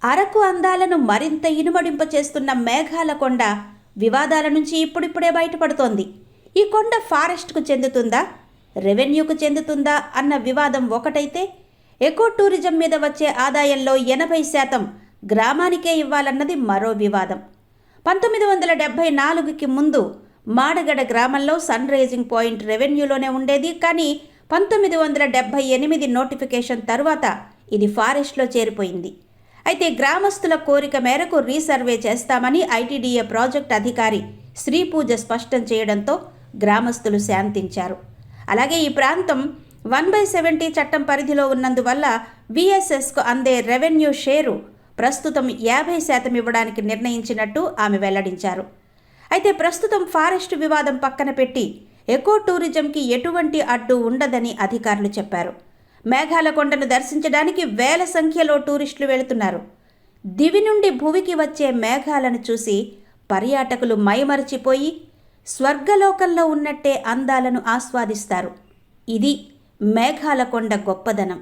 అరకు అందాలను మరింత ఇనుమడింపచేస్తున్న మేఘాల కొండ వివాదాల నుంచి ఇప్పుడిప్పుడే బయటపడుతోంది. ఈ కొండ ఫారెస్ట్కు చెందుతుందా, రెవెన్యూకు చెందుతుందా అన్న వివాదం ఒకటైతే, ఎకో టూరిజం మీద వచ్చే ఆదాయంలో 80% గ్రామానికే ఇవ్వాలన్నది మరో వివాదం. 1974కి ముందు మాడగడ గ్రామంలో సన్ రైజింగ్ పాయింట్ రెవెన్యూలోనే ఉండేది. కానీ 1978 నోటిఫికేషన్ తరువాత ఇది ఫారెస్ట్లో చేరిపోయింది. అయితే గ్రామస్తుల కోరిక మేరకు రీసర్వే చేస్తామని ఐటీడీఏ ప్రాజెక్ట్ అధికారి శ్రీపూజ స్పష్టం చేయడంతో గ్రామస్తులు శాంతించారు. అలాగే ఈ ప్రాంతం 1/70 చట్టం పరిధిలో ఉన్నందువల్ల విఎస్ఎస్కు అందే రెవెన్యూ షేరు ప్రస్తుతం 50% ఇవ్వడానికి నిర్ణయించినట్టు ఆమె వెల్లడించారు. అయితే ప్రస్తుతం ఫారెస్ట్ వివాదం పక్కన పెట్టి ఎకో టూరిజంకి ఎటువంటి అడ్డు ఉండదని అధికారులు చెప్పారు. మేఘాల కొండను దర్శించడానికి వేల సంఖ్యలో టూరిస్టులు వెళుతున్నారు. దివి నుండి భువికి వచ్చే మేఘాలను చూసి పర్యాటకులు మైమరచిపోయి స్వర్గలోకంలో ఉన్నట్టే అందాలను ఆస్వాదిస్తారు. ఇది మేఘాల కొండ గొప్పదనం.